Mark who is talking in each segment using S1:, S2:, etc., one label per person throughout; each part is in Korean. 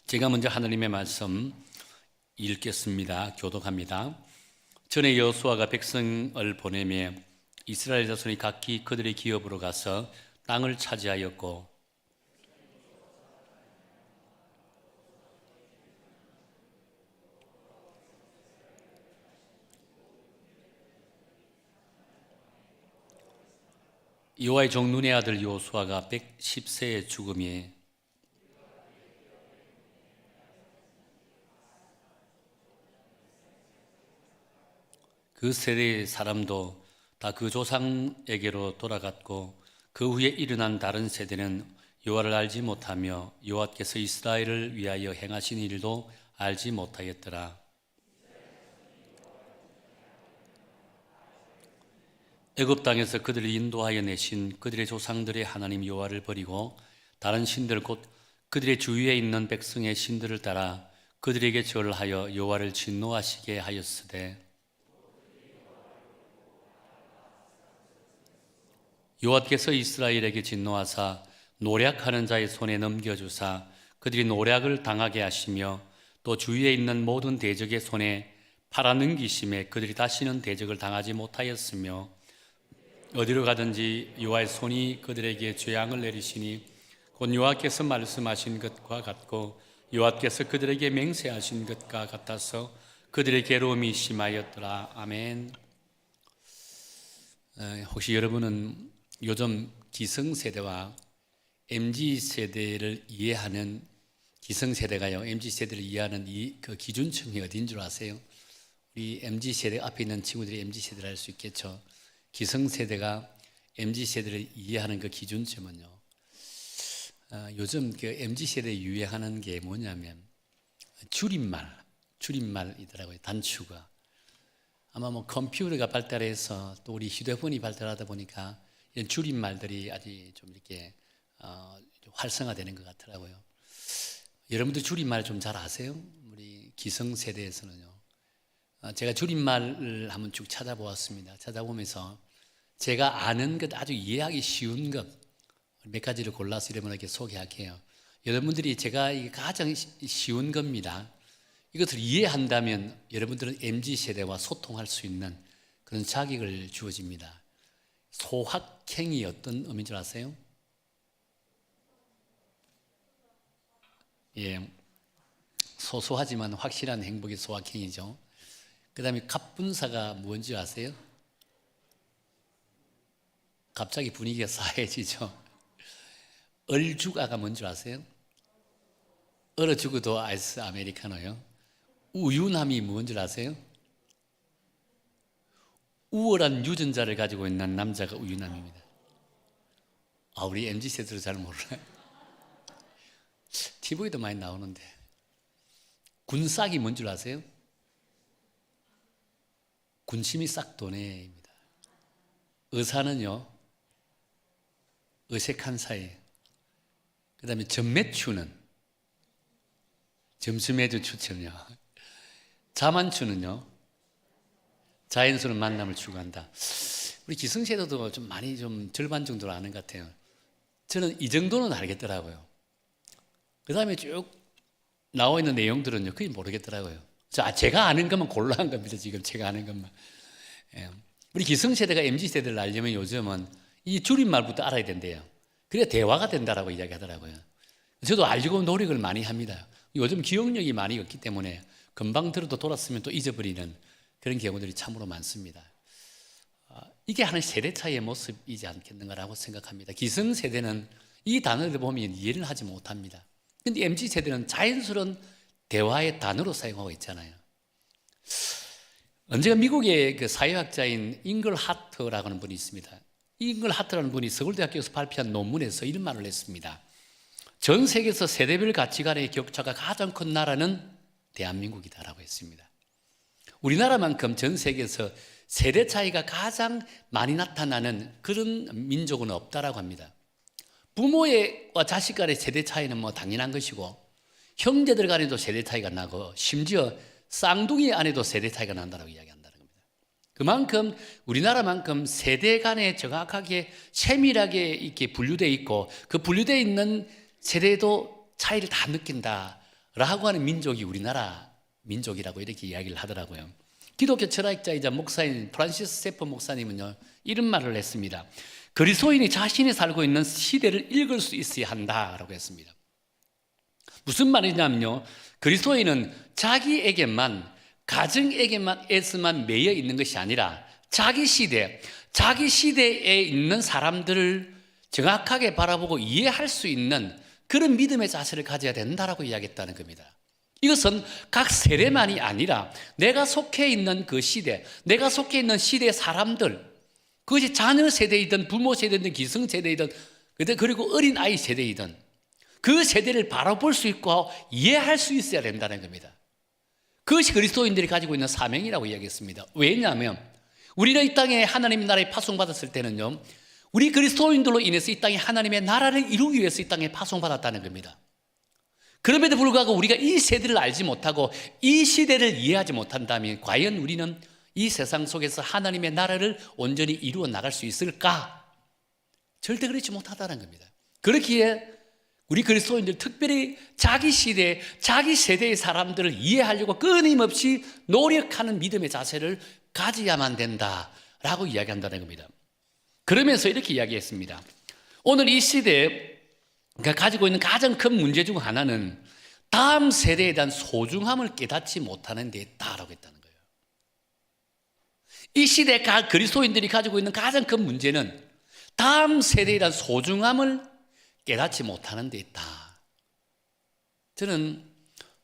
S1: 제가 먼저 하나님의 말씀 읽겠습니다. 교독합니다. 전에 여호수아가 백성을 보내며 이스라엘 자손이 각기 그들의 기업으로 가서 땅을 차지하였고 여호와의 종 눈의 아들 여호수아가 110세에 죽음에 그 세대의 사람도 다 그 조상에게로 돌아갔고 그 후에 일어난 다른 세대는 여호와를 알지 못하며 여호와께서 이스라엘을 위하여 행하신 일도 알지 못하였더라. 애굽 땅에서 그들을 인도하여 내신 그들의 조상들의 하나님 여호와를 버리고 다른 신들 곧 그들의 주위에 있는 백성의 신들을 따라 그들에게 절하여 여호와를 진노하시게 하였으되 여호와께서 이스라엘에게 진노하사 노략하는 자의 손에 넘겨주사 그들이 노략을 당하게 하시며 또 주위에 있는 모든 대적의 손에 팔아넘기심에 그들이 다시는 대적을 당하지 못하였으며 어디로 가든지 여호와의 손이 그들에게 재앙을 내리시니 곧 여호와께서 말씀하신 것과 같고 여호와께서 그들에게 맹세하신 것과 같아서 그들의 괴로움이 심하였더라. 아멘. 혹시 여러분은 요즘 기성세대와 MZ세대를 이해하는 기성세대가요, MZ세대를 이해하는 그 기준점이 어딘 줄 아세요? 우리 MZ세대 앞에 있는 친구들이 MZ세대를 알 수 있겠죠. 기성세대가 MZ세대를 이해하는 그 기준점은요, 요즘 그 MZ세대에 유행하는 게 뭐냐면 줄임말이더라고요. 단추가. 아마 뭐 컴퓨터가 발달해서 또 우리 휴대폰이 발달하다 보니까 이런 줄임말들이 아주 좀 이렇게 활성화되는 것 같더라고요. 여러분들 줄임말 좀 잘 아세요? 우리 기성세대에서는요. 제가 줄임말을 한번 쭉 찾아보았습니다. 찾아보면서 제가 아는 것, 아주 이해하기 쉬운 것 몇 가지를 골라서 여러분에게 소개할게요. 여러분들이 제가 가장 쉬운 겁니다. 이것을 이해한다면 여러분들은 MZ세대와 소통할 수 있는 그런 자격을 주어집니다. 소확행이 어떤 의미인 줄 아세요? 예, 소소하지만 확실한 행복이 소확행이죠. 그 다음에 갑분사가 뭔지 아세요? 갑자기 분위기가 싸해지죠. 얼죽아가 뭔지 아세요? 얼어 죽어도 아이스 아메리카노요. 우유남이 뭔지 아세요? 우월한 유전자를 가지고 있는 남자가 우유남입니다. 우리 MZ세대도 잘 모르나요? TV에도 많이 나오는데. 군싹이 뭔 줄 아세요? 군침이 싹 도네입니다. 의사는요, 어색한 사이. 그 다음에 전매추는 점심에도 추천요. 자만추는요, 자연스러운 만남을 추구한다. 우리 기성세대도 좀 많이 좀 절반 정도로 아는 것 같아요. 저는 이 정도는 알겠더라고요. 그 다음에 쭉 나와 있는 내용들은요, 그게 모르겠더라고요. 제가 아는 것만 골라한 겁니다. 지금 제가 아는 것만. 예. 우리 기성세대가 MZ세대를 알려면 요즘은 이 줄임말부터 알아야 된대요. 그래야 대화가 된다라고 이야기하더라고요. 저도 알려고 노력을 많이 합니다. 요즘 기억력이 많이 없기 때문에 금방 들어도 돌았으면 또 잊어버리는 그런 경우들이 참으로 많습니다. 이게 하나의 세대 차이의 모습이지 않겠는가라고 생각합니다. 기성세대는 이 단어를 보면 이해를 하지 못합니다. 그런데 MZ세대는 자연스러운 대화의 단어로 사용하고 있잖아요. 언제가 미국의 그 사회학자인 잉글 하트라고 하는 분이 있습니다. 잉글 하트라는 분이 서울대학교에서 발표한 논문에서 이런 말을 했습니다. 전 세계에서 세대별 가치관의 격차가 가장 큰 나라는 대한민국이다라고 했습니다. 우리나라만큼 전 세계에서 세대 차이가 가장 많이 나타나는 그런 민족은 없다라고 합니다. 부모와 자식 간의 세대 차이는 뭐 당연한 것이고 형제들 간에도 세대 차이가 나고 심지어 쌍둥이 안에도 세대 차이가 난다고 이야기한다는 겁니다. 그만큼 우리나라만큼 세대 간에 정확하게 세밀하게 이렇게 분류되어 있고 그 분류되어 있는 세대도 차이를 다 느낀다 하는 민족이 우리나라 민족이라고 이렇게 이야기를 하더라고요. 기독교 철학자이자 목사인 프란시스 세프 목사님은요, 이런 말을 했습니다. 그리스도인이 자신이 살고 있는 시대를 읽을 수 있어야 한다라고 했습니다. 무슨 말이냐면요, 그리스도인은 자기에게만, 가정에게만 매여 있는 것이 아니라 자기 시대에 있는 사람들을 정확하게 바라보고 이해할 수 있는 그런 믿음의 자세를 가져야 된다라고 이야기했다는 겁니다. 이것은 각 세대만이 아니라 내가 속해 있는 그 시대, 내가 속해 있는 시대의 사람들, 그것이 자녀 세대이든 부모 세대이든 기성 세대이든 그리고 어린아이 세대이든 그 세대를 바라볼 수 있고 이해할 수 있어야 된다는 겁니다. 그것이 그리스도인들이 가지고 있는 사명이라고 이야기했습니다. 왜냐하면 우리가 이 땅에 하나님의 나라에 파송받았을 때는요, 우리 그리스도인들로 인해서 이 땅에 하나님의 나라를 이루기 위해서 이 땅에 파송받았다는 겁니다. 그럼에도 불구하고 우리가 이 세대를 알지 못하고 이 시대를 이해하지 못한다면 과연 우리는 이 세상 속에서 하나님의 나라를 온전히 이루어 나갈 수 있을까? 절대 그렇지 못하다는 겁니다. 그렇기에 우리 그리스도인들 특별히 자기 시대, 자기 세대의 사람들을 이해하려고 끊임없이 노력하는 믿음의 자세를 가져야만 된다라고 이야기한다는 겁니다. 그러면서 이렇게 이야기했습니다. 오늘 이 시대가 가지고 있는 가장 큰 문제 중 하나는 다음 세대에 대한 소중함을 깨닫지 못하는 데 있다라고 했다는 거예요. 이 시대 그리스도인들이 가지고 있는 가장 큰 문제는 다음 세대에 대한 소중함을 깨닫지 못하는 데 있다. 저는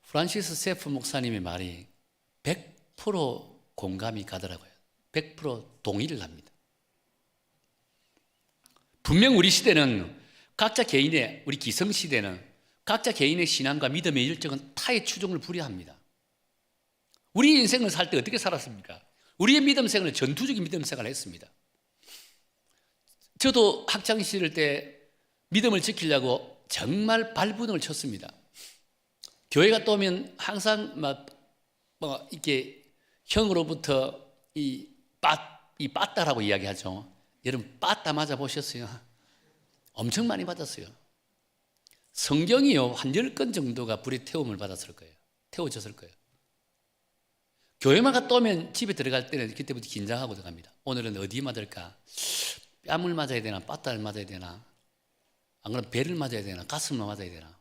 S1: 프란시스 세프 목사님의 말이 100% 공감이 가더라고요. 100% 동의를 합니다. 분명 우리 시대는 우리 기성시대는 각자 개인의 신앙과 믿음의 열정은 타의 추종을 불허합니다. 우리 인생을 살 때 어떻게 살았습니까? 우리의 믿음 생활은 전투적인 믿음 생활을 했습니다. 저도 학창시절 때 믿음을 지키려고 정말 발버둥을 쳤습니다. 교회 갔다 오면 항상 이렇게 형으로부터 이 빠따라고 이야기하죠. 여러분 빠따 맞아 보셨어요? 엄청 많이 받았어요. 성경이요 한 10권 정도가 불에 태워졌을 거예요. 교회만 갔다 오면 집에 들어갈 때는 그때부터 긴장하고 들어갑니다. 오늘은 어디 맞을까? 뺨을 맞아야 되나? 빠따를 맞아야 되나? 안 그러면 배를 맞아야 되나? 가슴을 맞아야 되나?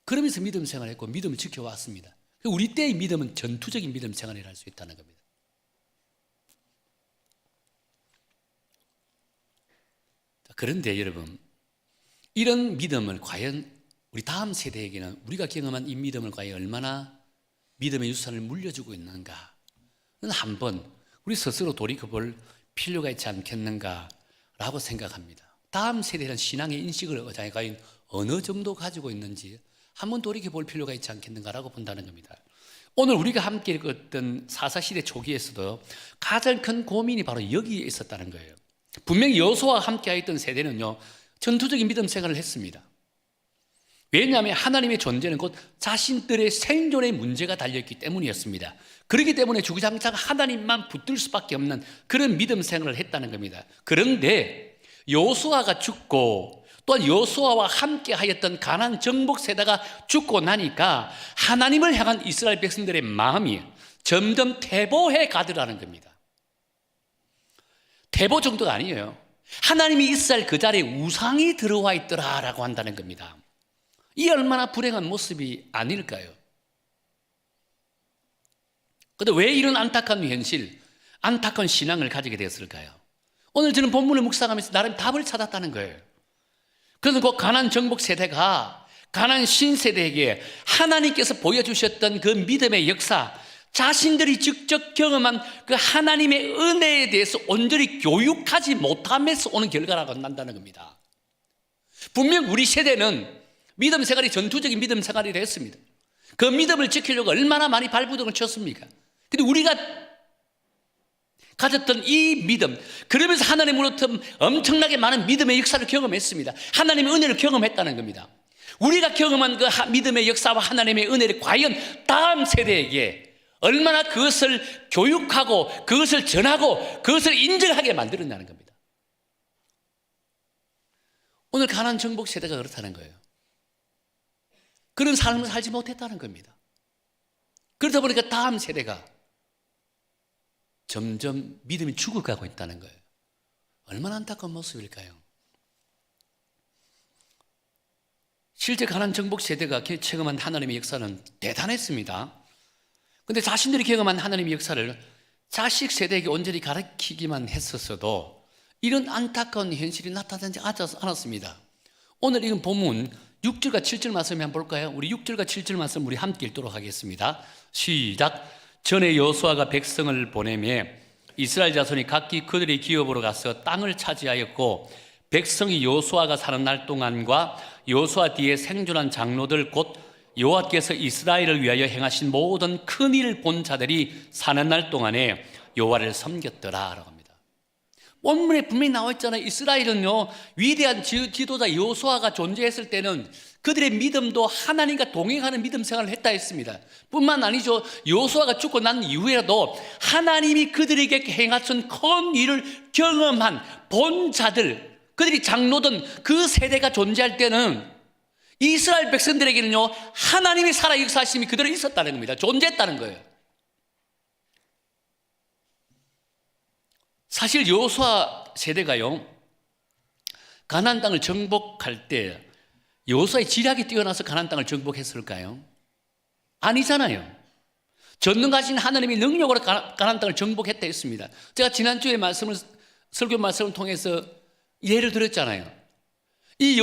S1: 그러면서 믿음 생활을 했고 믿음을 지켜왔습니다. 우리 때의 믿음은 전투적인 믿음 생활을 할 수 있다는 겁니다. 그런데 여러분, 이런 믿음을 과연 우리 다음 세대에게는 우리가 경험한 이 믿음을 과연 얼마나 믿음의 유산을 물려주고 있는가는 한번 우리 스스로 돌이켜볼 필요가 있지 않겠는가라고 생각합니다. 다음 세대는 신앙의 인식을 과연 어느 정도 가지고 있는지 한번 돌이켜볼 필요가 있지 않겠는가라고 본다는 겁니다. 오늘 우리가 함께 읽었던 사사시대 초기에서도 가장 큰 고민이 바로 여기에 있었다는 거예요. 분명히 여호수아와 함께 했던 세대는요 전투적인 믿음 생활을 했습니다. 왜냐하면 하나님의 존재는 곧 자신들의 생존의 문제가 달려있기 때문이었습니다. 그렇기 때문에 주구장창 하나님만 붙들 수밖에 없는 그런 믿음 생활을 했다는 겁니다. 그런데 여호수아가 죽고 또한 여호수아와 함께 하였던 가나안 정복 세대가 죽고 나니까 하나님을 향한 이스라엘 백성들의 마음이 점점 퇴보해 가더라는 겁니다. 퇴보 정도가 아니에요. 하나님이 이스라엘 그 자리에 우상이 들어와 있더라라고 한다는 겁니다. 이 얼마나 불행한 모습이 아닐까요? 그런데 왜 이런 안타까운 현실, 안타까운 신앙을 가지게 되었을까요? 오늘 저는 본문을 묵상하면서 나름 답을 찾았다는 거예요. 그래서 그 가나안 정복 세대가 가나안 신세대에게 하나님께서 보여주셨던 그 믿음의 역사, 자신들이 직접 경험한 그 하나님의 은혜에 대해서 온전히 교육하지 못함에서 오는 결과라고 한다는 겁니다. 분명 우리 세대는 믿음 생활이 전투적인 믿음 생활이라 했습니다. 그 믿음을 지키려고 얼마나 많이 발버둥을 쳤습니까? 근데 우리가 가졌던 이 믿음, 그러면서 하나님으로부터 엄청나게 많은 믿음의 역사를 경험했습니다. 하나님의 은혜를 경험했다는 겁니다. 우리가 경험한 그 믿음의 역사와 하나님의 은혜를 과연 다음 세대에게 얼마나 그것을 교육하고 그것을 전하고 그것을 인정하게 만들었냐는 겁니다. 오늘 가나안 정복 세대가 그렇다는 거예요. 그런 삶을 살지 못했다는 겁니다. 그러다 보니까 다음 세대가 점점 믿음이 죽어가고 있다는 거예요. 얼마나 안타까운 모습일까요? 실제 가나안 정복 세대가 체험한 하나님의 역사는 대단했습니다. 그런데 자신들이 경험한 하나님의 역사를 자식 세대에게 온전히 가르치기만 했었어도 이런 안타까운 현실이 나타나지 않았습니다. 오늘 읽은 본문 6절과 7절 말씀 한번 볼까요? 우리 6절과 7절 말씀 우리 함께 읽도록 하겠습니다. 시작. 전에 여호수아가 백성을 보내며 이스라엘 자손이 각기 그들의 기업으로 가서 땅을 차지하였고 백성이 여호수아가 사는 날 동안과 여호수아 뒤에 생존한 장로들 곧 여호와께서 이스라엘을 위하여 행하신 모든 큰 일을 본 자들이 사는 날 동안에 여호와를 섬겼더라라고 합니다. 본문에 분명히 나와 있잖아요. 이스라엘은요, 위대한 지도자 여호수아가 존재했을 때는 그들의 믿음도 하나님과 동행하는 믿음 생활을 했다 했습니다. 뿐만 아니죠. 여호수아가 죽고 난 이후에라도 하나님이 그들에게 행하신 큰 일을 경험한 본 자들, 그들이 장로든 그 세대가 존재할 때는 이스라엘 백성들에게는요, 하나님이 살아 역사하심이 그대로 있었다는 겁니다. 존재했다는 거예요. 사실 여호수아 세대가요, 가나안 땅을 정복할 때 여호수아의 지략이 뛰어나서 가나안 땅을 정복했을까요? 아니잖아요. 전능하신 하나님이 능력으로 가나안 땅을 정복했다 했습니다. 제가 지난주에 설교 말씀을 통해서 예를 들었잖아요. 이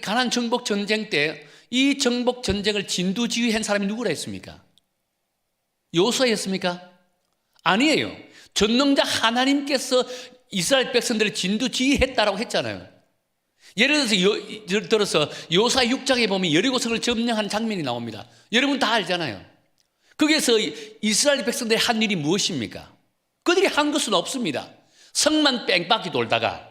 S1: 가나안 정복 전쟁 때 이 정복 전쟁을 진두지휘한 사람이 누구라 했습니까? 여호수아였습니까? 아니에요. 전능자 하나님께서 이스라엘 백성들을 진두지휘했다라고 했잖아요. 예를 들어서 여호수아 6장에 보면 여리고성을 점령하는 장면이 나옵니다. 여러분 다 알잖아요. 거기에서 이스라엘 백성들이 한 일이 무엇입니까? 그들이 한 것은 없습니다. 성만 뺑바퀴 돌다가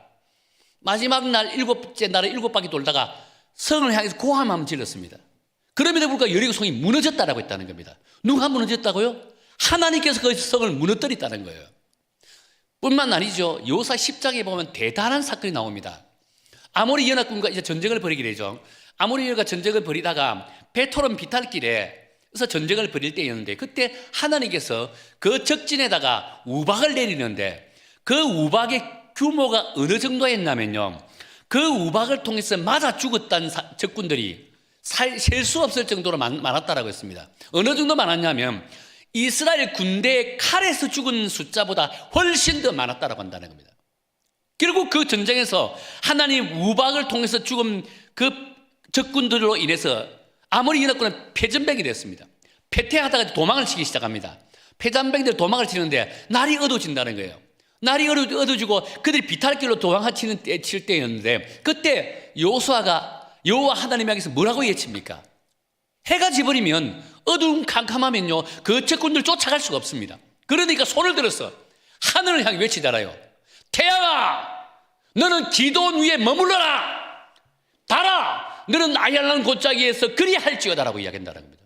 S1: 마지막 날 일곱째 날에 7바퀴 돌다가 성을 향해서 고함 한번 질렀습니다. 그럼에도 불구하고 여리고성이 무너졌다라고 했다는 겁니다. 누가 무너졌다고요? 하나님께서 그 성을 무너뜨렸다는 거예요. 뿐만 아니죠. 여호수아 10장에 보면 대단한 사건이 나옵니다. 아모리 연합군과 이제 전쟁을 벌이게 되죠. 아모리 연합군과 전쟁을 벌이다가 베토론 비탈길에서 전쟁을 벌일 때였는데 그때 하나님께서 그 적진에다가 우박을 내리는데 그 우박의 규모가 어느 정도였냐면요, 그 우박을 통해서 맞아 죽었다는 적군들이 셀 수 없을 정도로 많았다라고 했습니다. 어느 정도 많았냐면 이스라엘 군대의 칼에서 죽은 숫자보다 훨씬 더 많았다라고 한다는 겁니다. 결국 그 전쟁에서 하나님 우박을 통해서 죽은 그 적군들로 인해서 아모리 연합군은 패전병이 됐습니다. 패퇴하다가 도망을 치기 시작합니다. 패전병들이 도망을 치는데 날이 어두워진다는 거예요. 날이 어두워지고 그들이 비탈길로 칠 때였는데 그때 여호수아가 여호와 하나님 향해서 뭐라고 외칩니까? 해가 지버리면 어두운 캄캄하면요, 그 적군들 쫓아갈 수가 없습니다. 그러니까 손을 들어서 하늘을 향해 외치잖아요. 태양아, 너는 기도원 위에 머물러라. 달아, 너는 아얄란 골짜기에서 그리할지어다라고 이야기한다는 겁니다.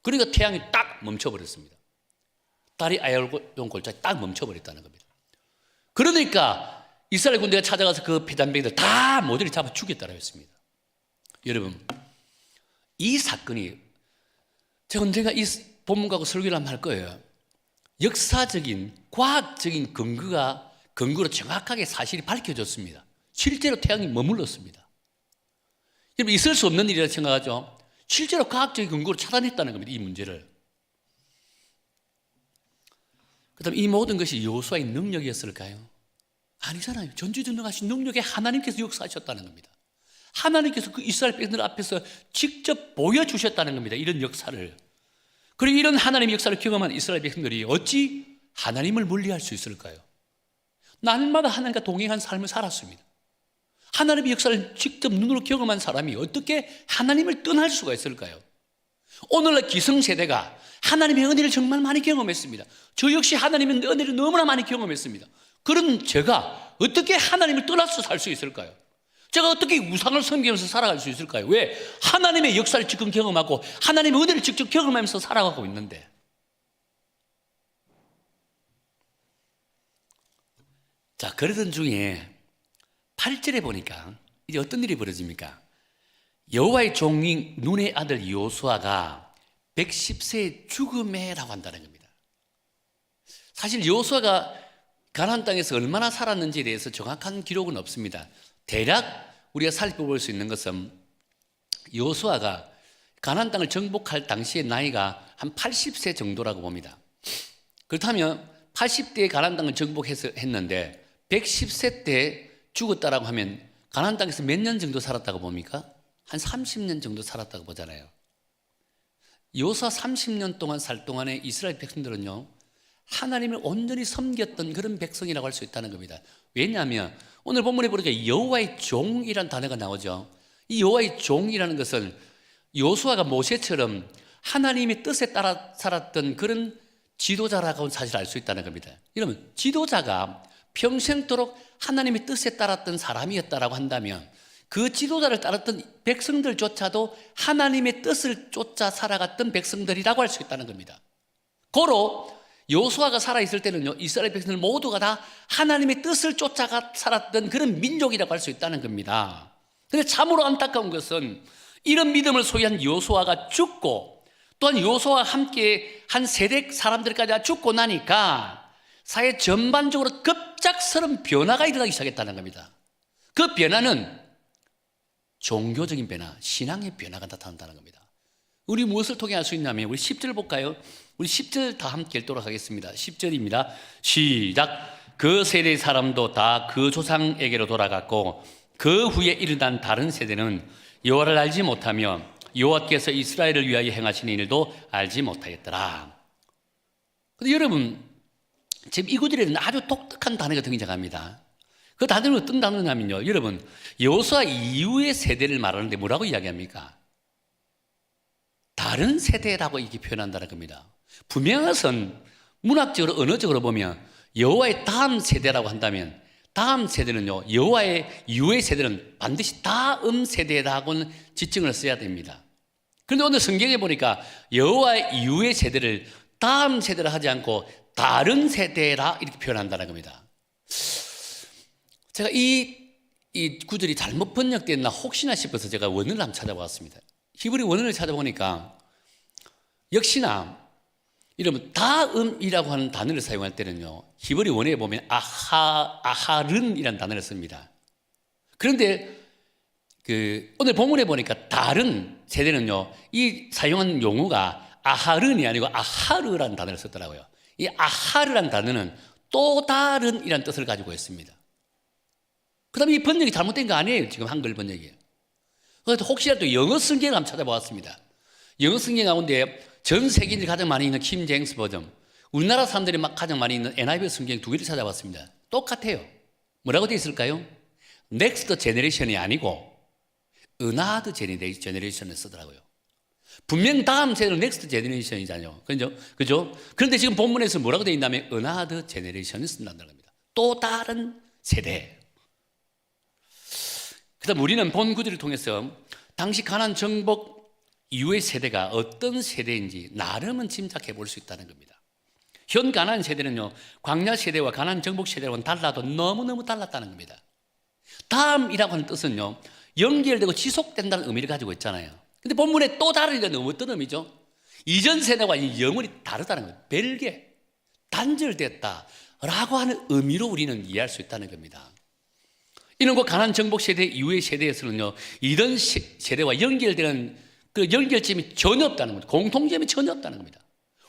S1: 그러니까 태양이 딱 멈춰버렸습니다. 달이 아얄란 골짜기 딱 멈춰버렸다는 겁니다. 그러니까 이스라엘 군대가 찾아가서 그 패잔병들 다 모조리 잡아 죽였다고 했습니다. 여러분, 이 사건이 제가 언젠가 이 본문하고 설교를 한번 할 거예요. 역사적인 과학적인 근거로 정확하게 사실이 밝혀졌습니다. 실제로 태양이 머물렀습니다. 여러분, 있을 수 없는 일이라고 생각하죠. 실제로 과학적인 근거로 찾아냈다는 겁니다. 이 문제를. 그다음 이 모든 것이 여호수아의 능력이었을까요? 아니잖아요. 전지전능하신 능력에 하나님께서 역사하셨다는 겁니다. 하나님께서 그 이스라엘 백성들 앞에서 직접 보여주셨다는 겁니다. 이런 역사를. 그리고 이런 하나님의 역사를 경험한 이스라엘 백성들이 어찌 하나님을 멀리할 수 있을까요? 날마다 하나님과 동행한 삶을 살았습니다. 하나님의 역사를 직접 눈으로 경험한 사람이 어떻게 하나님을 떠날 수가 있을까요? 오늘날 기성세대가 하나님의 은혜를 정말 많이 경험했습니다. 저 역시 하나님의 은혜를 너무나 많이 경험했습니다. 그런 제가 어떻게 하나님을 떠나서 살 수 있을까요? 제가 어떻게 우상을 섬기면서 살아갈 수 있을까요? 왜? 하나님의 역사를 지금 경험하고 하나님의 은혜를 직접 경험하면서 살아가고 있는데. 자, 그러던 중에 8절에 보니까 이제 어떤 일이 벌어집니까? 여호와의 종인 눈의 아들 여호수아가 110세에 죽음에라고 한다는 겁니다. 사실 여호수아가 가나안 땅에서 얼마나 살았는지에 대해서 정확한 기록은 없습니다. 대략 우리가 살펴볼 수 있는 것은 여호수아가 가나안 땅을 정복할 당시의 나이가 한 80세 정도라고 봅니다. 그렇다면 80대에 가나안 땅을 정복했는데 110세 때 죽었다라고 하면 가나안 땅에서 몇 년 정도 살았다고 봅니까? 한 30년 정도 살았다고 보잖아요. 여호수아 30년 동안 살 동안에 이스라엘 백성들은요, 하나님을 온전히 섬겼던 그런 백성이라고 할 수 있다는 겁니다. 왜냐하면 오늘 본문에 보니까 여호와의 종이라는 단어가 나오죠. 이 여호와의 종이라는 것은 여호수아가 모세처럼 하나님의 뜻에 따라 살았던 그런 지도자라고 사실 알 수 있다는 겁니다. 여러분, 지도자가 평생도록 하나님의 뜻에 따랐던 사람이었다라고 한다면 그 지도자를 따랐던 백성들조차도 하나님의 뜻을 쫓아 살아갔던 백성들이라고 할 수 있다는 겁니다. 고로 여호수아가 살아있을 때는요, 이스라엘 백성들 모두가 다 하나님의 뜻을 쫓아가 살았던 그런 민족이라고 할 수 있다는 겁니다. 그런데 참으로 안타까운 것은 이런 믿음을 소유한 여호수아가 죽고 또한 여호수아와 함께 한 세대 사람들까지 죽고 나니까 사회 전반적으로 급작스러운 변화가 일어나기 시작했다는 겁니다. 그 변화는 종교적인 변화, 신앙의 변화가 나타난다는 겁니다. 우리 무엇을 통해 알 수 있냐면 우리 10절 볼까요? 우리 10절 다 함께 읽도록 하겠습니다. 10절입니다. 시작. 그 세대 사람도 다 그 조상에게로 돌아갔고 그 후에 일어난 다른 세대는 여호와를 알지 못하며 여호와께서 이스라엘을 위하여 행하시는 일도 알지 못하였더라. 그런데 여러분, 지금 이 구절에는 아주 독특한 단어가 등장합니다. 그 단어는 어떤 단어냐면요, 여러분, 여호수아 이후의 세대를 말하는데 뭐라고 이야기합니까? 다른 세대라고 이렇게 표현한다는 겁니다. 분명한 것은 문학적으로 언어적으로 보면 여호와의 다음 세대라고 한다면 다음 세대는요, 여호와의 이후의 세대는 반드시 다음 세대라고는 지칭을 써야 됩니다. 그런데 오늘 성경에 보니까 여호와의 이후의 세대를 다음 세대라 하지 않고 다른 세대라 이렇게 표현한다는 겁니다. 제가 이 구절이 잘못 번역됐나 혹시나 싶어서 제가 원어를 한번 찾아봤습니다. 히브리 원어를 찾아보니까 역시나 여러분 다음이라고 하는 단어를 사용할 때는요, 히브리 원어에 보면 아하른이라는 단어를 씁니다. 그런데 오늘 본문에 보니까 다른 세대는요, 이 사용한 용어가 아하른이 아니고 아하르라는 단어를 썼더라고요. 이 아하르라는 단어는 또 다른이라는 뜻을 가지고 있습니다. 그 다음에 이 번역이 잘못된 거 아니에요. 지금 한글 번역이에요. 그래서 혹시라도 영어 성경을 한번 찾아보았습니다. 영어 성경 가운데 전 세계인들이 가장 많이 있는 킴 제임스 버전, 우리나라 사람들이 가장 많이 있는 NIV 성경 두 개를 찾아봤습니다. 똑같아요. 뭐라고 되어 있을까요? 넥스트 제너레이션이 아니고 은하드 제너레이션을 쓰더라고요. 분명 다음 세대는 넥스트 제너레이션이잖아요. 그죠? 그런데 지금 본문에서 뭐라고 되어 있냐면 은하드 제너레이션을 쓴다는 겁니다. 또 다른 세대. 그다음 우리는 본 구절을 통해서 당시 가나안 정복 이후의 세대가 어떤 세대인지 나름은 짐작해 볼 수 있다는 겁니다. 현 가나안 세대는요, 광야 세대와 가나안 정복 세대와는 달라도 너무너무 달랐다는 겁니다. 다음이라고 하는 뜻은요, 연결되고 지속된다는 의미를 가지고 있잖아요. 근데 본문에 또 다르니까 어떤 의미죠? 이전 세대와 영원히 다르다는 거예요. 별개, 단절됐다라고 하는 의미로 우리는 이해할 수 있다는 겁니다. 이런 거 가나안 정복 세대 이후의 세대에서는요, 이런 세대와 연결되는 그 연결점이 전혀 없다는 겁니다. 공통점이 전혀 없다는 겁니다.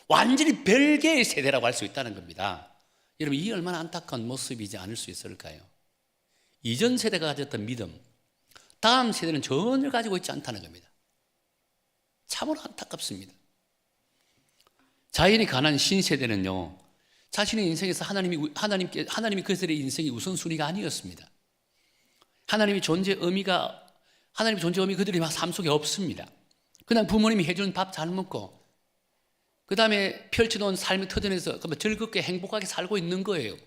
S1: 완전히 별개의 세대라고 할 수 있다는 겁니다. 여러분, 이게 얼마나 안타까운 모습이지 않을 수 있을까요? 이전 세대가 가졌던 믿음, 다음 세대는 전혀 가지고 있지 않다는 겁니다. 참으로 안타깝습니다. 자연이 가난 신세대는요, 자신의 인생에서 하나님이 그들의 인생이 우선순위가 아니었습니다. 하나님의 존재 의미가 그들의 삶 속에 없습니다. 그냥 부모님이 해주는 밥 잘 먹고, 그 다음에 펼쳐놓은 삶의 터전에서 즐겁게 행복하게 살고 있는 거예요.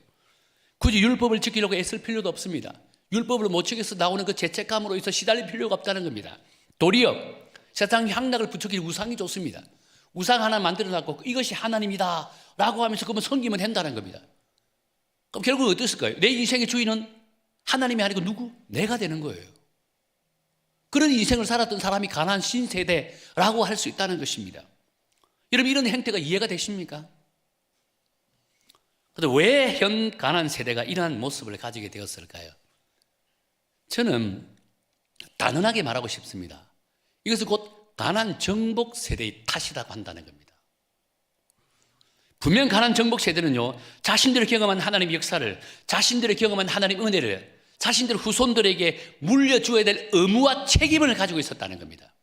S1: 굳이 율법을 지키려고 애쓸 필요도 없습니다. 율법을 못 지켜서 나오는 그 죄책감으로 인해서 시달릴 필요가 없다는 겁니다. 도리어 세상 향락을 부추길 우상이 좋습니다. 우상 하나 만들어놨고 이것이 하나님이다 라고 하면서 그러면 섬기면 된다는 겁니다. 그럼 결국은 어땠을까요? 내 인생의 주인은 하나님이 아니고 누구? 내가 되는 거예요. 그런 인생을 살았던 사람이 가난한 신세대라고 할 수 있다는 것입니다. 여러분, 이런 행태가 이해가 되십니까? 그런데 왜 현 가난한 세대가 이러한 모습을 가지게 되었을까요? 저는 단언하게 말하고 싶습니다. 이것은 곧 가난 정복 세대의 탓이라고 한다는 겁니다. 분명 가난 정복 세대는요, 자신들이 경험한 하나님의 역사를, 자신들이 경험한 하나님의 은혜를 자신들 후손들에게 물려주어야 될 의무와 책임을 가지고 있었다는 겁니다.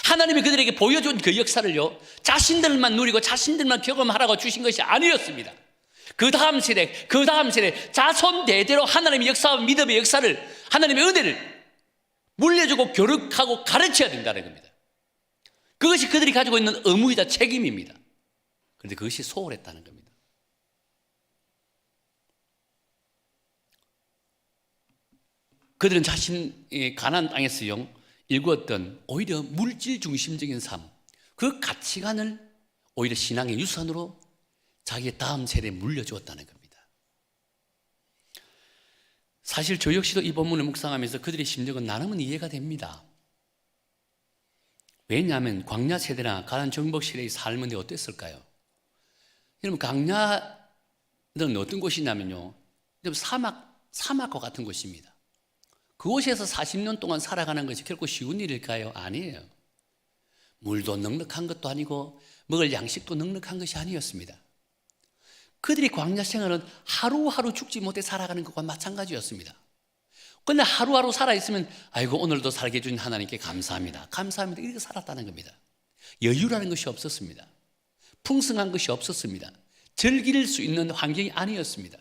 S1: 하나님이 그들에게 보여준 그 역사를요, 자신들만 누리고 자신들만 경험하라고 주신 것이 아니었습니다. 그 다음 세대, 자손 대대로 하나님의 역사와 믿음의 역사를, 하나님의 은혜를 물려주고 교육하고 가르쳐야 된다는 겁니다. 그것이 그들이 가지고 있는 의무이자 책임입니다. 그런데 그것이 소홀했다는 겁니다. 그들은 자신의 가나안 땅에서 일구었던 오히려 물질 중심적인 삶, 그 가치관을 오히려 신앙의 유산으로 자기의 다음 세대에 물려주었다는 겁니다. 사실 저 역시도 이 본문을 묵상하면서 그들의 심정은 나름은 이해가 됩니다. 왜냐하면 광야 세대나 가나안 정복 시대의 삶은 어땠을까요? 여러분, 광야는 어떤 곳이냐면요, 사막과 같은 곳입니다. 그곳에서 40년 동안 살아가는 것이 결코 쉬운 일일까요? 아니에요. 물도 넉넉한 것도 아니고 먹을 양식도 넉넉한 것이 아니었습니다. 그들이 광야 생활은 하루하루 죽지 못해 살아가는 것과 마찬가지였습니다. 그런데 하루하루 살아있으면 아이고, 오늘도 살게 해준 하나님께 감사합니다, 감사합니다, 이렇게 살았다는 겁니다. 여유라는 것이 없었습니다. 풍성한 것이 없었습니다. 즐길 수 있는 환경이 아니었습니다.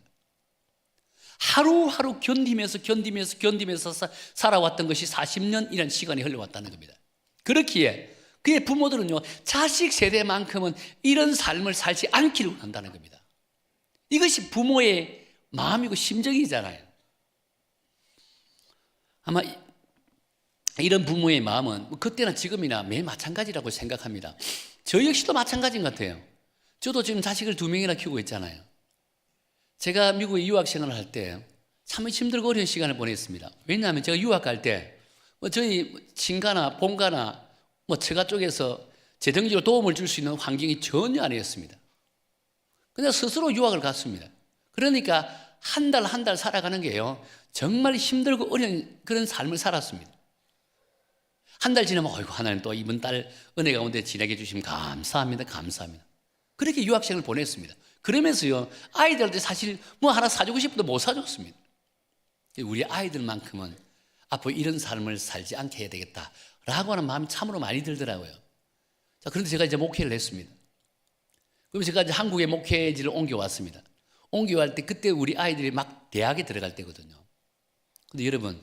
S1: 하루하루 견디면서 살아왔던 것이 40년이라는 시간이 흘러왔다는 겁니다. 그렇기에 그의 부모들은요, 자식 세대만큼은 이런 삶을 살지 않기를 원한다는 겁니다. 이것이 부모의 마음이고 심정이잖아요. 아마 이런 부모의 마음은 그때나 지금이나 매일 마찬가지라고 생각합니다. 저 역시도 마찬가지인 것 같아요. 저도 지금 자식을 2명이나 키우고 있잖아요. 제가 미국에 유학 생활을 할 때 참 힘들고 어려운 시간을 보냈습니다. 왜냐하면 제가 유학 갈 때 저희 친가나 본가나 처가 쪽에서 재정적으로 도움을 줄 수 있는 환경이 전혀 아니었습니다. 그냥 스스로 유학을 갔습니다. 그러니까 한 달 살아가는 게요, 정말 힘들고 어려운 그런 삶을 살았습니다. 한 달 지나면 어이구, 하나님 또 이번 달 은혜 가운데 지나게 해주시면 감사합니다. 그렇게 유학생을 보냈습니다. 그러면서요, 아이들한테 사실 하나 사주고 싶어도 못 사줬습니다. 우리 아이들만큼은 앞으로 이런 삶을 살지 않게 해야 되겠다라고 하는 마음이 참으로 많이 들더라고요. 자, 그런데 제가 이제 목회를 했습니다. 그럼 제가 이제 한국에 목회지를 옮겨왔습니다. 옮겨갈 때 그때 우리 아이들이 막 대학에 들어갈 때거든요. 근데 여러분,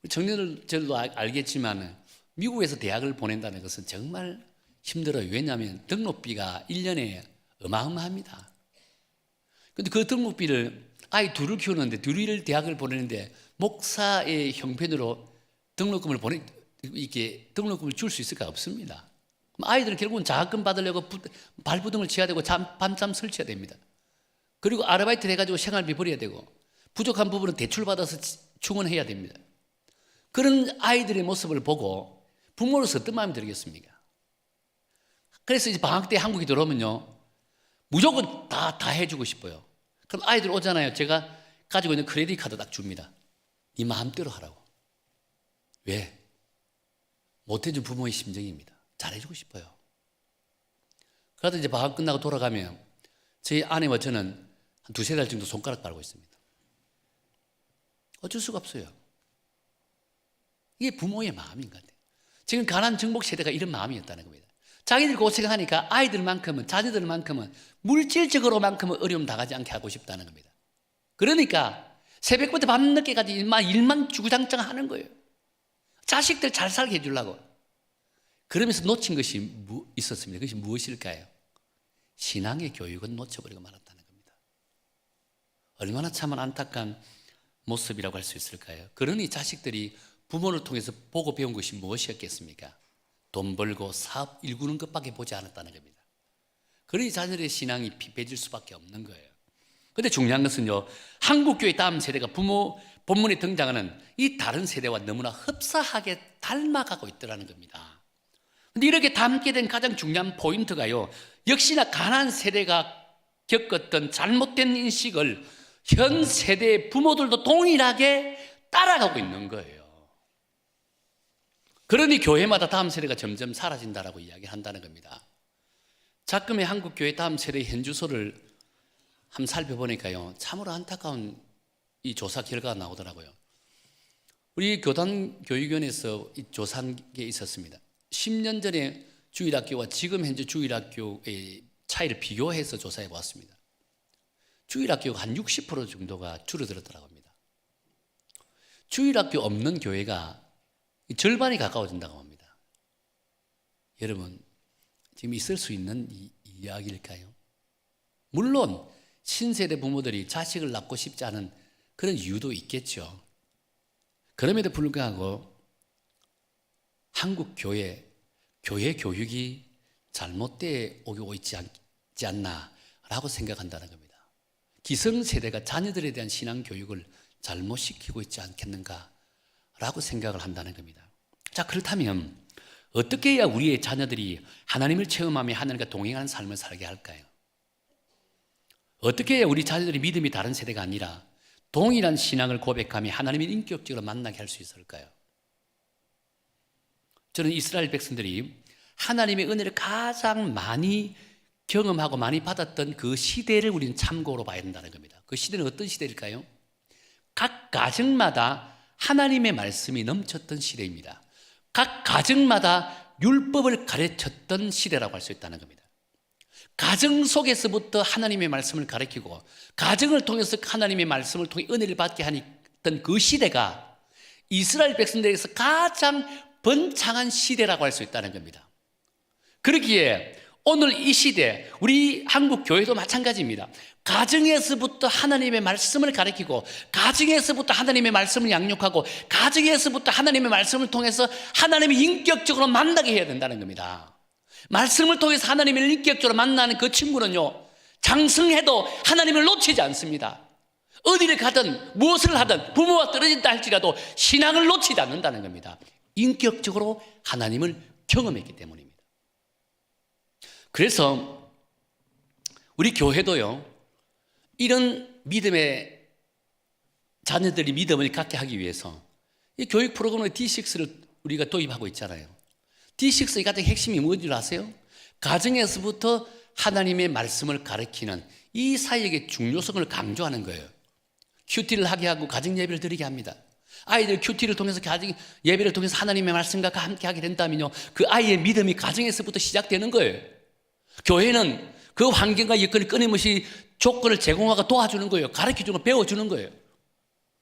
S1: 청년들도 알겠지만 미국에서 대학을 보낸다는 것은 정말 힘들어요. 왜냐하면 등록비가 1년에 어마어마합니다. 근데 그 등록비를 아이 둘을 키우는데, 둘을 대학을 보내는데 목사의 형편으로 등록금을 등록금을 줄 수 있을까? 없습니다. 아이들은 결국은 장학금 받으려고 발부등을 쳐야 되고 밤잠 설쳐야 됩니다. 그리고 아르바이트를 해가지고 생활비 벌여야 되고 부족한 부분은 대출 받아서 충원해야 됩니다. 그런 아이들의 모습을 보고 부모로서 어떤 마음이 들겠습니까? 그래서 이제 방학 때 한국에 들어오면요, 무조건 다 해주고 싶어요. 그럼 아이들 오잖아요. 제가 가지고 있는 크레딧 카드 딱 줍니다. 네 마음대로 하라고. 왜? 못해준 부모의 심정입니다. 잘해주고 싶어요. 그러다 이제 방학 끝나고 돌아가면 저희 아내와 저는 한 2-3달 정도 손가락 빨고 있습니다. 어쩔 수가 없어요. 이게 부모의 마음인 것 같아요. 지금 가난 정복 세대가 이런 마음이었다는 겁니다. 자기들 고생하니까 아이들만큼은, 자녀들만큼은 물질적으로만큼은 어려움 당하지 않게 하고 싶다는 겁니다. 그러니까 새벽부터 밤늦게까지 일만 주구장창 하는 거예요. 자식들 잘 살게 해주려고. 그러면서 놓친 것이 있었습니다. 그것이 무엇일까요? 신앙의 교육은 놓쳐버리고 말았다는 겁니다. 얼마나 참 안타까운 모습이라고 할 수 있을까요? 그러니 자식들이 부모를 통해서 보고 배운 것이 무엇이었겠습니까? 돈 벌고 사업 일구는 것밖에 보지 않았다는 겁니다. 그러니 자녀들의 신앙이 피폐해질 수밖에 없는 거예요. 그런데 중요한 것은요, 한국교회 다음 세대가 본문에 등장하는 이 다른 세대와 너무나 흡사하게 닮아가고 있더라는 겁니다. 그런데 이렇게 닮게 된 가장 중요한 포인트가요, 역시나 가나안 세대가 겪었던 잘못된 인식을 현 세대의 부모들도 동일하게 따라가고 있는 거예요. 그러니 교회마다 다음 세대가 점점 사라진다라고 이야기한다는 겁니다. 작금의 한국 교회 다음 세대의 현주소를 한번 살펴보니까요, 참으로 안타까운 이 조사 결과가 나오더라고요. 우리 교단교육위원회에서 이 조사한 게 있었습니다. 10년 전에 주일학교와 지금 현재 주일학교의 차이를 비교해서 조사해 보았습니다. 주일학교가 한 60% 정도가 줄어들었다고 합니다. 주일학교 없는 교회가 절반이 가까워진다고 합니다. 여러분, 지금 있을 수 있는 이야기일까요? 물론 신세대 부모들이 자식을 낳고 싶지 않은 그런 이유도 있겠죠. 그럼에도 불구하고 한국 교회 교육이 잘못되어 오고 있지 않나라고 생각한다는 겁니다. 기성세대가 자녀들에 대한 신앙교육을 잘못시키고 있지 않겠는가라고 생각을 한다는 겁니다. 자, 그렇다면 어떻게 해야 우리의 자녀들이 하나님을 체험하며 하나님과 동행하는 삶을 살게 할까요? 어떻게 해야 우리 자녀들이 믿음이 다른 세대가 아니라 동일한 신앙을 고백하며 하나님을 인격적으로 만나게 할 수 있을까요? 저는 이스라엘 백성들이 하나님의 은혜를 가장 많이 경험하고 많이 받았던 그 시대를 우리는 참고로 봐야 된다는 겁니다. 그 시대는 어떤 시대일까요? 각 가정마다 하나님의 말씀이 넘쳤던 시대입니다. 각 가정마다 율법을 가르쳤던 시대라고 할 수 있다는 겁니다. 가정 속에서부터 하나님의 말씀을 가르치고 가정을 통해서 하나님의 말씀을 통해 은혜를 받게 하던 그 시대가 이스라엘 백성들에게서 가장 번창한 시대라고 할 수 있다는 겁니다. 그러기에 오늘 이 시대 우리 한국 교회도 마찬가지입니다. 가정에서부터 하나님의 말씀을 가르치고 가정에서부터 하나님의 말씀을 양육하고 가정에서부터 하나님의 말씀을 통해서 하나님을 인격적으로 만나게 해야 된다는 겁니다. 말씀을 통해서 하나님을 인격적으로 만나는 그 친구는요, 장성해도 하나님을 놓치지 않습니다. 어디를 가든 무엇을 하든 부모와 떨어진다 할지라도 신앙을 놓치지 않는다는 겁니다. 인격적으로 하나님을 경험했기 때문입니다. 그래서 우리 교회도요, 이런 믿음의 자녀들이 믿음을 갖게 하기 위해서 이 교육 프로그램의 D6를 우리가 도입하고 있잖아요. D6의 가장 핵심이 뭔지 아세요? 가정에서부터 하나님의 말씀을 가르치는 이 사역의 중요성을 강조하는 거예요. 큐티를 하게 하고 가정 예배를 드리게 합니다. 아이들 큐티를 통해서 가정 예배를 통해서 하나님의 말씀과 함께 하게 된다면요, 그 아이의 믿음이 가정에서부터 시작되는 거예요. 교회는 그 환경과 여건을 끊임없이 조건을 제공하고 도와주는 거예요. 가르쳐주고 배워주는 거예요.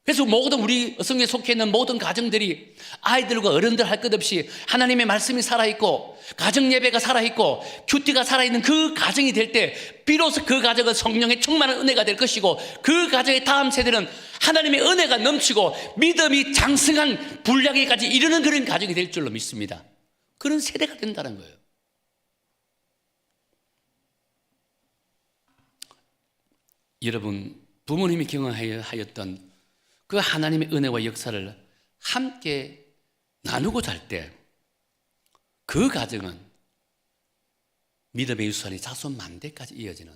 S1: 그래서 모든 우리 성경에 속해 있는 모든 가정들이 아이들과 어른들 할 것 없이 하나님의 말씀이 살아있고 가정 예배가 살아있고 큐티가 살아있는 그 가정이 될 때 비로소 그 가정은 성령의 충만한 은혜가 될 것이고 그 가정의 다음 세대는 하나님의 은혜가 넘치고 믿음이 장성한 분량에까지 이르는 그런 가정이 될 줄로 믿습니다. 그런 세대가 된다는 거예요. 여러분, 부모님이 경험하였던 그 하나님의 은혜와 역사를 함께 나누고자 할 때 그 가정은 믿음의 유산이 자손 만대까지 이어지는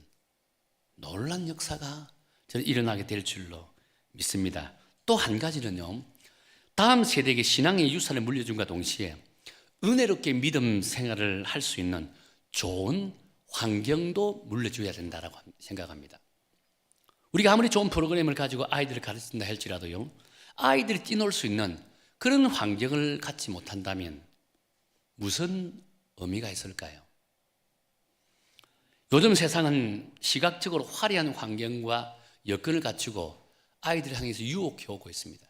S1: 놀라운 역사가 저는 일어나게 될 줄로 믿습니다. 또 한 가지는요, 다음 세대에게 신앙의 유산을 물려준과 동시에 은혜롭게 믿음 생활을 할 수 있는 좋은 환경도 물려줘야 된다고 생각합니다. 우리가 아무리 좋은 프로그램을 가지고 아이들을 가르친다 할지라도요, 아이들이 뛰놀 수 있는 그런 환경을 갖지 못한다면 무슨 의미가 있을까요? 요즘 세상은 시각적으로 화려한 환경과 여건을 갖추고 아이들을 향해서 유혹해 오고 있습니다.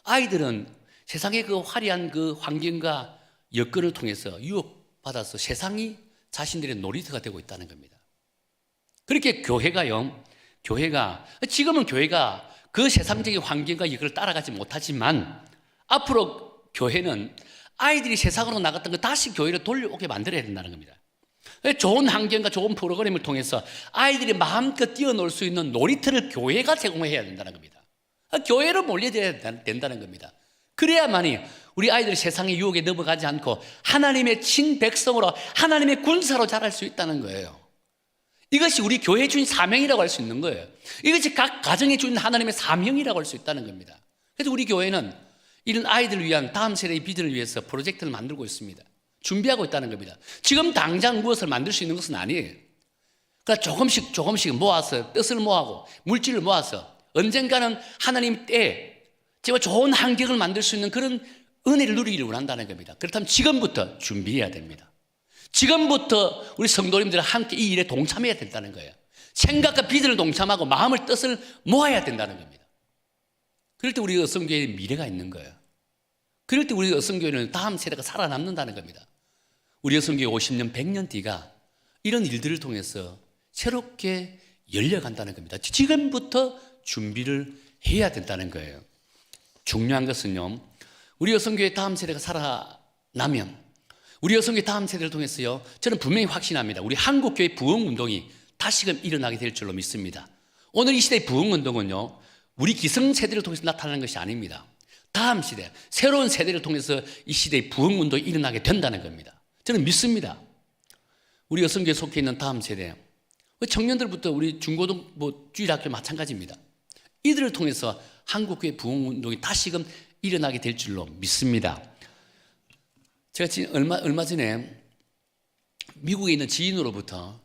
S1: 아이들은 세상의 그 화려한 그 환경과 여건을 통해서 유혹받아서 세상이 자신들의 놀이터가 되고 있다는 겁니다. 그렇게 지금은 교회가 그 세상적인 환경과 이걸 따라가지 못하지만 앞으로 교회는 아이들이 세상으로 나갔던 거 다시 교회로 돌려오게 만들어야 된다는 겁니다. 좋은 환경과 좋은 프로그램을 통해서 아이들이 마음껏 뛰어놀 수 있는 놀이터를 교회가 제공해야 된다는 겁니다. 교회로 몰려야 된다는 겁니다. 그래야만이 우리 아이들이 세상의 유혹에 넘어가지 않고 하나님의 친백성으로 하나님의 군사로 자랄 수 있다는 거예요. 이것이 우리 교회에 주인 사명이라고 할 수 있는 거예요. 이것이 각 가정에 주인 하나님의 사명이라고 할 수 있다는 겁니다. 그래서 우리 교회는 이런 아이들을 위한 다음 세대의 비전을 위해서 프로젝트를 만들고 있습니다. 준비하고 있다는 겁니다. 지금 당장 무엇을 만들 수 있는 것은 아니에요. 그러니까 조금씩 모아서 뜻을 모아고 물질을 모아서 언젠가는 하나님 때에 제가 좋은 환경을 만들 수 있는 그런 은혜를 누리기를 원한다는 겁니다. 그렇다면 지금부터 준비해야 됩니다. 지금부터 우리 성도님들과 함께 이 일에 동참해야 된다는 거예요. 생각과 비전을 동참하고 마음을 뜻을 모아야 된다는 겁니다. 그럴 때 우리 여성교회에 미래가 있는 거예요. 그럴 때 우리 여성교회는 다음 세대가 살아남는다는 겁니다. 우리 여성교회 50년, 100년 뒤가 이런 일들을 통해서 새롭게 열려간다는 겁니다. 지금부터 준비를 해야 된다는 거예요. 중요한 것은요, 우리 여성교회 다음 세대가 살아나면 우리 여성교회 다음 세대를 통해서요, 저는 분명히 확신합니다. 우리 한국교회 부흥운동이 다시금 일어나게 될 줄로 믿습니다. 오늘 이 시대의 부흥운동은요, 우리 기성세대를 통해서 나타나는 것이 아닙니다. 다음 시대, 새로운 세대를 통해서 이 시대의 부흥운동이 일어나게 된다는 겁니다. 저는 믿습니다. 우리 여성교회에 속해 있는 다음 세대, 청년들부터 우리 중고등 주일학교 마찬가지입니다. 이들을 통해서 한국교회 부흥운동이 다시금 일어나게 될 줄로 믿습니다. 제가 지금 얼마 전에 미국에 있는 지인으로부터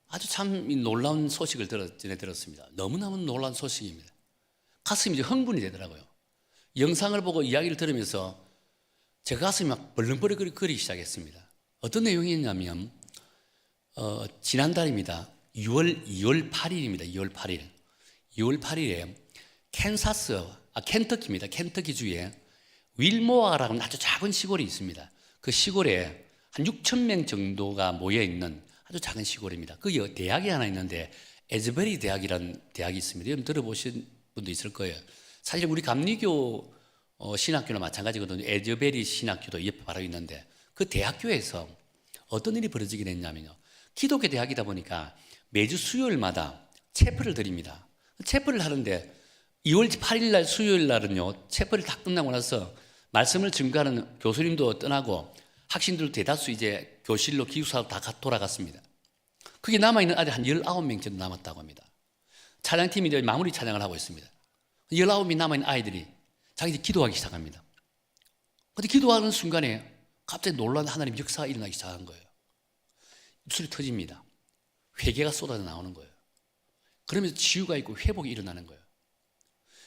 S1: 아주 참 놀라운 소식을 전해 들었습니다. 너무너무 놀라운 소식입니다. 가슴이 이제 흥분이 되더라고요. 영상을 보고 이야기를 들으면서 제 가슴이 막 벌렁벌렁거리기 시작했습니다. 어떤 내용이었냐면 지난달입니다. 2월 8일입니다. 2월 8일. 2월 8일에 켄터키입니다. 켄터키주에 윌모아라는 아주 작은 시골이 있습니다. 그 시골에 한 6천 명 정도가 모여있는 아주 작은 시골입니다. 거기 대학이 하나 있는데 에즈베리 대학이라는 대학이 있습니다. 여러분 들어보신 분도 있을 거예요. 사실 우리 감리교 신학교나 마찬가지거든요. 에즈베리 신학교도 옆에 바로 있는데 그 대학교에서 어떤 일이 벌어지게 됐냐면요, 기독교 대학이다 보니까 매주 수요일마다 체플을 드립니다. 체플을 하는데 2월 8일 날 수요일 날은요, 체플이 다 끝나고 나서 말씀을 증거하는 교수님도 떠나고 학생들 대다수 이제 교실로 기숙사로 다 돌아갔습니다. 거기 남아있는 아들 한 19명 정도 남았다고 합니다. 찬양팀이 이제 마무리 찬양을 하고 있습니다. 19명 남아있는 아이들이 자기들이 기도하기 시작합니다. 그런데 기도하는 순간에 갑자기 놀라운 하나님 역사가 일어나기 시작한 거예요. 입술이 터집니다. 회개가 쏟아져 나오는 거예요. 그러면서 치유가 있고 회복이 일어나는 거예요.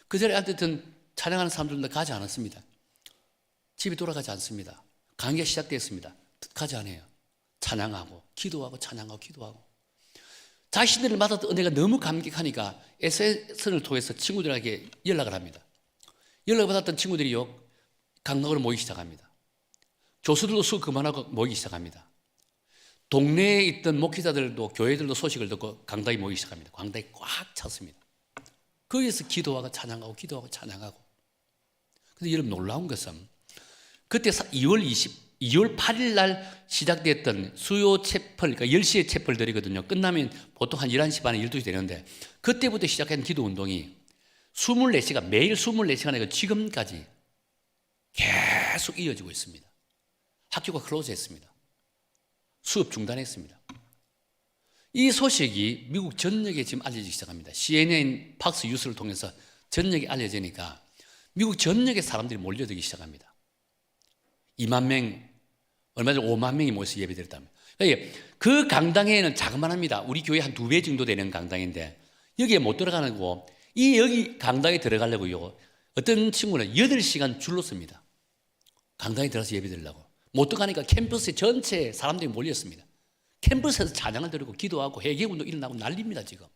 S1: 그 자리에 앉았던 찬양하는 사람들도 가지 않았습니다. 집에 돌아가지 않습니다. 강의가 시작됐습니다. 가지 않아요. 찬양하고 기도하고 찬양하고 기도하고. 자신들을 받았던 은혜가 너무 감격하니까 SNS를 통해서 친구들에게 연락을 합니다. 연락을 받았던 친구들이요, 강당으로 모이기 시작합니다. 교수들도 수업 그만하고 모이기 시작합니다. 동네에 있던 목회자들도 교회들도 소식을 듣고 강당에 모이기 시작합니다. 강당이 꽉 찼습니다. 거기에서 기도하고 찬양하고 기도하고 찬양하고. 근데 여러분 놀라운 것은 그때 2월 8일 날 시작됐던 수요 채플, 그러니까 10시에 채플 드리거든요. 끝나면 보통 한 11시 반에 12시 되는데 그때부터 시작한 기도 운동이 24시간, 매일 24시간에 지금까지 계속 이어지고 있습니다. 학교가 클로즈했습니다. 수업 중단했습니다. 이 소식이 미국 전역에 지금 알려지기 시작합니다. CNN, 팍스 뉴스를 통해서 전역에 알려지니까 미국 전역에 사람들이 몰려들기 시작합니다. 2만 명, 얼마 전에 5만 명이 모여서 예배드렸다면. 그 강당에는 자그만합니다. 우리 교회 한 2배 정도 되는 강당인데 여기에 못 들어가는 거고, 여기 강당에 들어가려고요, 어떤 친구는 8시간 줄로 섭니다. 강당에 들어가서 예배드리려고. 못 들어가니까 캠퍼스 전체 사람들이 몰렸습니다. 캠퍼스에서 찬양을 드리고 기도하고 회개운동 일어나고 난립니다. 지금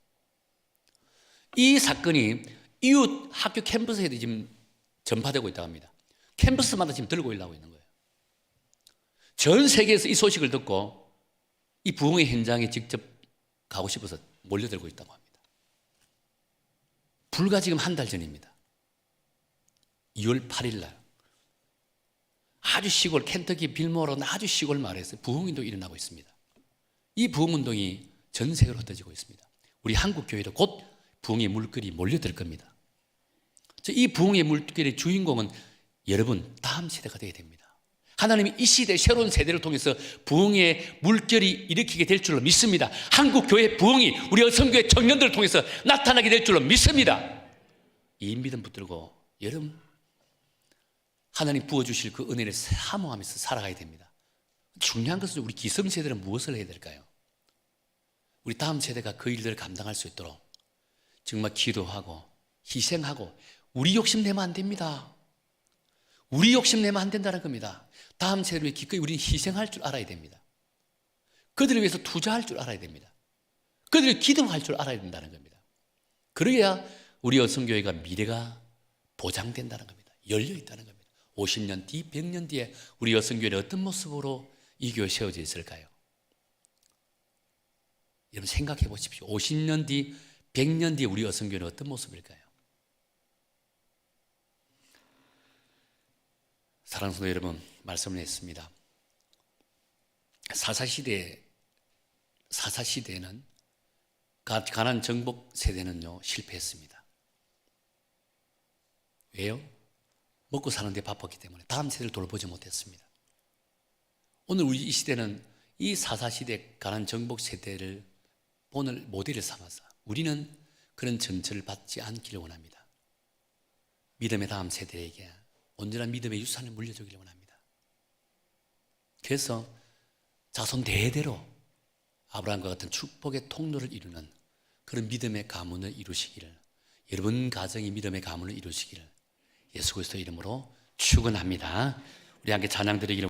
S1: 이 사건이 이웃 학교 캠퍼스에도 지금 전파되고 있다고 합니다. 캠퍼스마다 지금 들고 일어나고 있는 거예요. 전 세계에서 이 소식을 듣고 이 부흥의 현장에 직접 가고 싶어서 몰려들고 있다고 합니다. 불과 지금 한 달 전입니다. 2월 8일 날 아주 시골 켄터키 빌모어라는 아주 시골 마을에서 부흥운동이 일어나고 있습니다. 이 부흥운동이 전 세계로 흩어지고 있습니다. 우리 한국 교회도 곧 부흥의 물결이 몰려들 겁니다. 이 부흥의 물결의 주인공은 여러분 다음 세대가 되어야 됩니다. 하나님이 이 시대 새로운 세대를 통해서 부흥의 물결이 일으키게 될 줄로 믿습니다. 한국 교회 부흥이 우리 여성교회 청년들을 통해서 나타나게 될 줄로 믿습니다. 이 믿음 붙들고 여러분 하나님 부어주실 그 은혜를 사모하면서 살아가야 됩니다. 중요한 것은 우리 기성세대는 무엇을 해야 될까요? 우리 다음 세대가 그 일들을 감당할 수 있도록 정말 기도하고 희생하고 우리 욕심 내면 안 됩니다. 우리 욕심 내면 안 된다는 겁니다. 다음 세대를 위해 기꺼이 우리는 희생할 줄 알아야 됩니다. 그들을 위해서 투자할 줄 알아야 됩니다. 그들을 기도할 줄 알아야 된다는 겁니다. 그래야 우리 여성교회가 미래가 보장된다는 겁니다. 열려있다는 겁니다. 50년 뒤, 100년 뒤에 우리 여성교회는 어떤 모습으로 이 교회 세워져 있을까요? 여러분 생각해 보십시오. 50년 뒤, 100년 뒤에 우리 여성교회는 어떤 모습일까요? 사랑하는 성도 여러분, 말씀을 했습니다. 사사시대에는 가나안 정복 세대는요 실패했습니다. 왜요? 먹고 사는데 바빴기 때문에 다음 세대를 돌보지 못했습니다. 오늘 우리 이 시대는 이 사사시대 가나안 정복 세대를 오늘 모델을 삼아서 우리는 그런 정처를 받지 않기를 원합니다. 믿음의 다음 세대에게 온전한 믿음의 유산을 물려주기를 원합니다. 그래서 자손 대대로 아브라함과 같은 축복의 통로를 이루는 그런 믿음의 가문을 이루시기를, 여러분 가정이 믿음의 가문을 이루시기를 예수 그리스도 이름으로 축원합니다. 우리 함께 찬양 드리기를